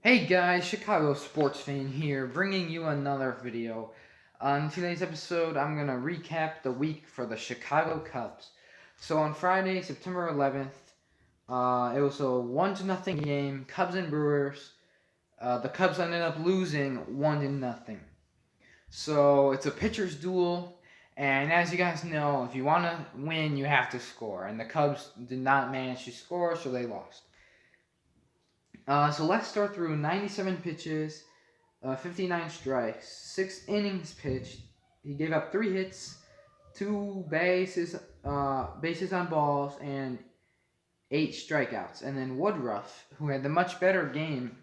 Hey guys, Chicago sports fan here, bringing you another video. On today's episode, I'm going to recap the week for the Chicago Cubs. So on Friday, September 11th, it was a 1-0 game, Cubs and Brewers. The Cubs ended up losing 1-0. So it's a pitcher's duel, and as you guys know, if you want to win, you have to score. And the Cubs did not manage to score, so they lost. So Lester threw 97 pitches, 59 strikes, 6 innings pitched. He gave up 3 hits, 2 bases on balls, and 8 strikeouts. And then Woodruff, who had the much better game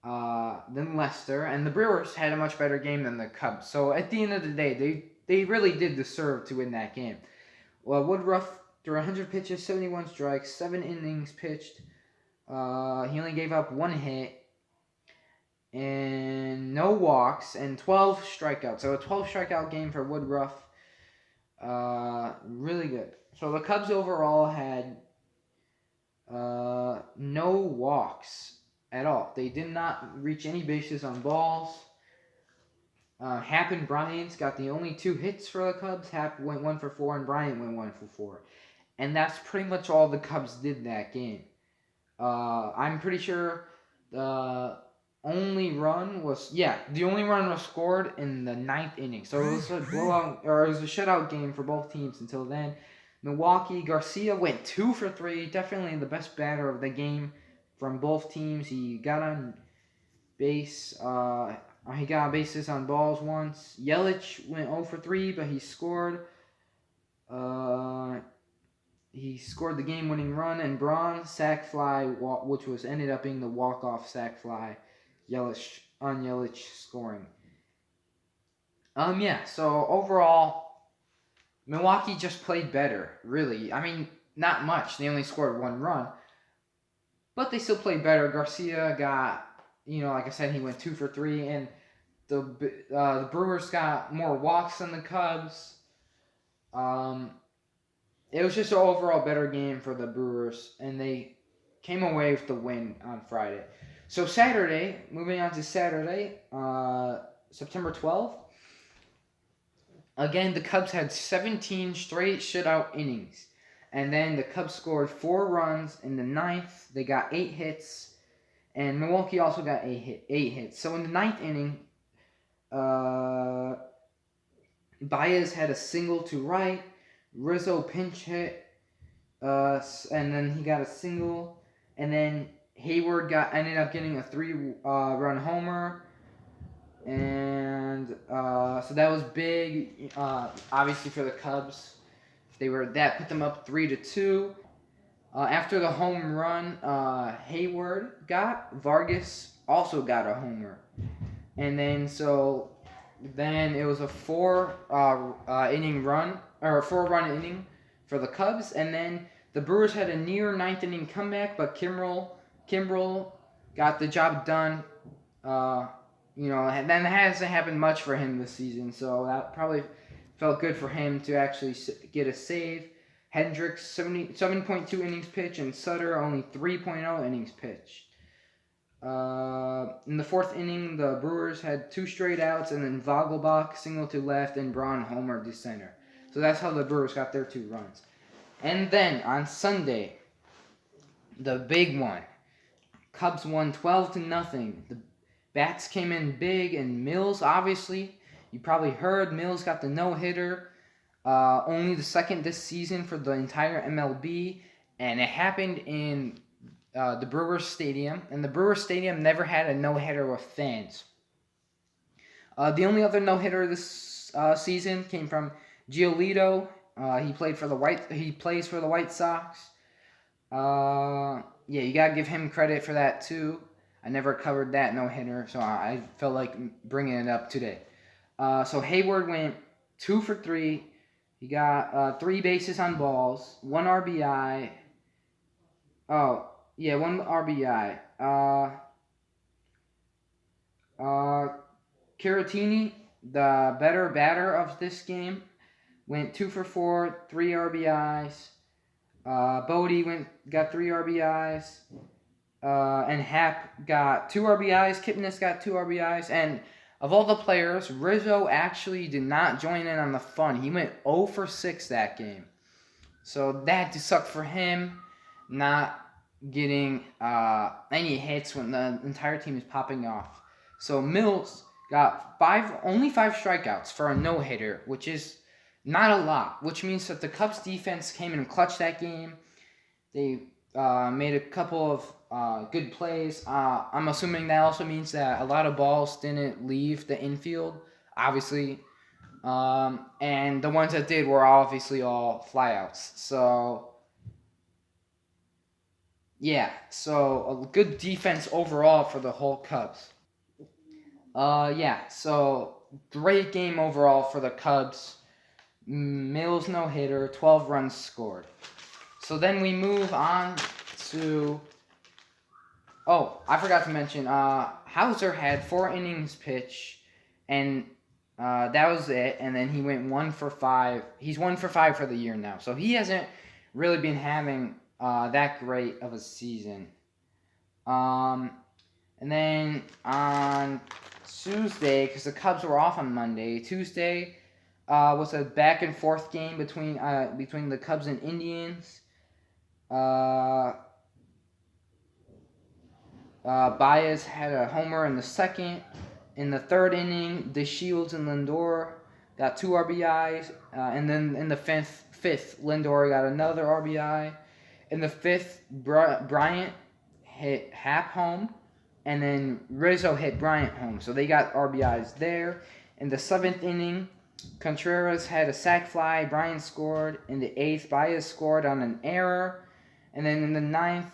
than Lester, and the Brewers had a much better game than the Cubs. So at the end of the day, they really did deserve to win that game. Well, Woodruff threw 100 pitches, 71 strikes, 7 innings pitched. He only gave up 1 hit and no walks and 12 strikeouts. So a 12 strikeout game for Woodruff. Really good. So the Cubs overall had no walks at all. They did not reach any bases on balls. Happ and Bryant got the only 2 hits for the Cubs. Happ went 1 for 4 and Bryant went 1 for 4. And that's pretty much all the Cubs did that game. I'm pretty sure the only run was scored in the 9th inning. So it was a blowout, or it was a shutout game for both teams until then. Milwaukee, Garcia went 2 for 3, definitely the best batter of the game from both teams. He got on base. He got bases on balls once. Yelich went 0 for 3, but he scored. He scored the game-winning run, and Braun sac fly, which was ended up being the walk-off sac fly. Yelich scoring. So overall, Milwaukee just played better, really. I mean, not much. They only scored 1 run, but they still played better. Garcia got, like I said, he went 2 for 3, and the Brewers got more walks than the Cubs. It was just an overall better game for the Brewers, and they came away with the win on Friday. So Saturday, moving on to Saturday, September 12th, again, the Cubs had 17 straight shutout innings. And then the Cubs scored 4 runs in the 9th. They got 8 hits. And Milwaukee also got 8 hits. So in the 9th inning, Baez had a single to right. Rizzo pinch hit. And then he got a single. And then Hayward ended up getting a 3-run homer. And so that was big, obviously, for the Cubs. That put them up 3-2. After the home run Hayward got, Vargas also got a homer. And then it was a 4-run inning for the Cubs. And then the Brewers had a near 9th-inning comeback, but Kimbrel got the job done. And then it hasn't happened much for him this season, so that probably felt good for him to actually get a save. Hendricks 7.2 innings pitched, and Sutter only 3.0 innings pitched. In the 4th inning, the Brewers had 2 straight outs, and then Vogelbach single to left, and Braun homer to center. So that's how the Brewers got their 2 runs. And then on Sunday, the big one, Cubs won 12-0. The bats came in big, and Mills, obviously, you probably heard, Mills got the no-hitter. Only the second this season for the entire MLB, and it happened in the Brewers Stadium, and the Brewers Stadium never had a no-hitter with fans. The only other no-hitter this season came from Giolito. He plays for the White Sox. You gotta give him credit for that too. I never covered that no-hitter, so I felt like bringing it up today. So Hayward went 2 for 3. He got 3 bases on balls, 1 RBI. 1 RBI. Caratini, the better batter of this game, went 2 for 4, 3 RBIs. Bodie got 3 RBIs. and Happ got 2 RBIs. Kipnis got 2 RBIs. And of all the players, Rizzo actually did not join in on the fun. He went 0 for 6 that game. So that just sucked for him, not getting any hits when the entire team is popping off. So Mills got only 5 strikeouts for a no-hitter, which is not a lot, which means that the Cubs defense came in and clutched that game. They made a couple of good plays. I'm assuming that also means that a lot of balls didn't leave the infield, obviously. And the ones that did were obviously all flyouts. So, yeah. So, a good defense overall for the whole Cubs. Yeah. So, great game overall for the Cubs. Mills no-hitter, 12 runs scored. So then we move on to... Oh, I forgot to mention, Hauser had 4 innings pitched, and that was it. And then he went 1 for 5. He's 1 for 5 for the year now. So he hasn't really been having that great of a season. And then on Tuesday, because the Cubs were off on Monday, Tuesday was a back and forth game between the Cubs and Indians. Baez had a homer in the second. In the third inning, DeShields and Lindor got 2 RBIs. And then in the fifth, Lindor got another RBI. In the fifth, Bryant hit Happ home. And then Rizzo hit Bryant home. So they got RBIs there. In the 7th inning, Contreras had a sac fly. Bryant scored. In the 8th, Baez scored on an error. And then in the 9th,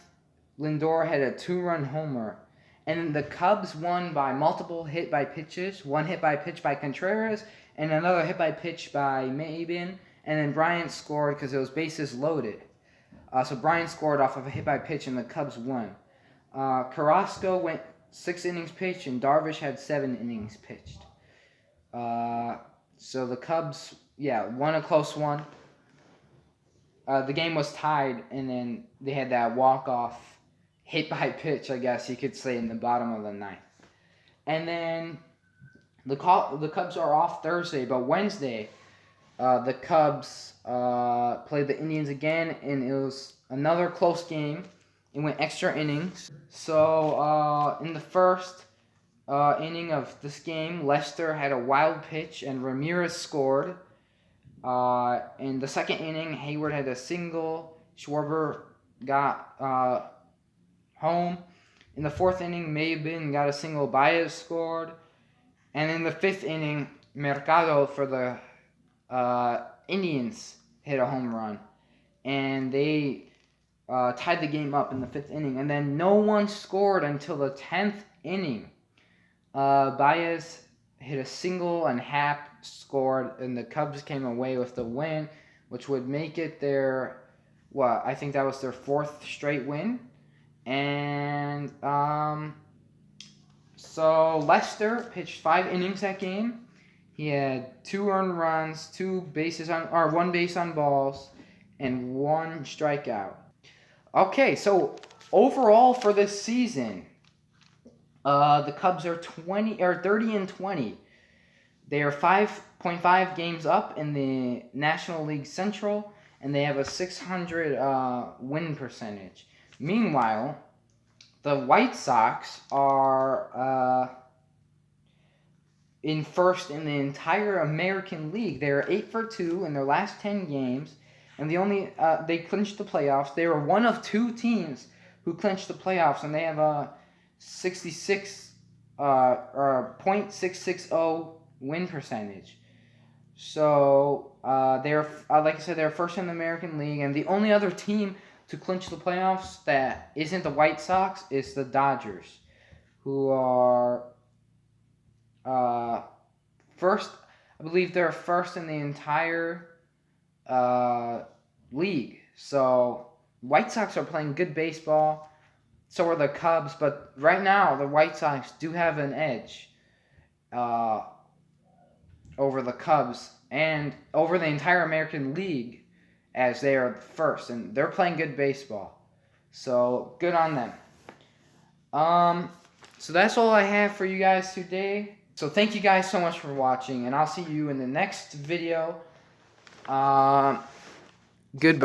Lindor had a 2-run homer. And the Cubs won by multiple hit by pitches. 1 hit by pitch by Contreras, and another hit by pitch by Maybin. And then Bryant scored because it was bases loaded. So Bryant scored off of a hit by pitch, and the Cubs won. Carrasco went 6 innings pitched, and Darvish had 7 innings pitched. So the Cubs, won a close one. The game was tied, and then they had that walk-off hit by pitch, I guess you could say, in the bottom of the 9th. And then the Cubs are off Thursday, but Wednesday, the Cubs played the Indians again, and it was another close game. It went extra innings. So in the first inning of this game, Lester had a wild pitch, and Ramirez scored. In the second inning, Hayward had a single. Schwarber got home. In the 4th inning, Maybin got a single. Baez scored. And in the 5th inning, Mercado for the Indians hit a home run. And they tied the game up in the 5th inning. And then no one scored until the 10th inning. Baez hit a single, and Happ scored, and the Cubs came away with the win, which would make it their, I think that was their 4th straight win. And so Lester pitched 5 innings that game. He had 2 earned runs, 1 base on balls, and 1 strikeout. Okay, so overall for this season, the Cubs are 30-20. They are 5.5 games up in the National League Central, and they have a .600 win percentage. Meanwhile, the White Sox are in first in the entire American League. They are 8-2 in their last 10 games, and they clinched the playoffs. They were one of 2 teams who clinched the playoffs, and they have a 66 or .660 win percentage. So they're like I said, they're first in the American League, and the only other team to clinch the playoffs that isn't the White Sox is the Dodgers, who are first. I believe they're first in the entire league. So White Sox are playing good baseball. So are the Cubs, but right now the White Sox do have an edge over the Cubs and over the entire American League, as they are first, and they're playing good baseball. So good on them. So that's all I have for you guys today. So thank you guys so much for watching, and I'll see you in the next video. Goodbye.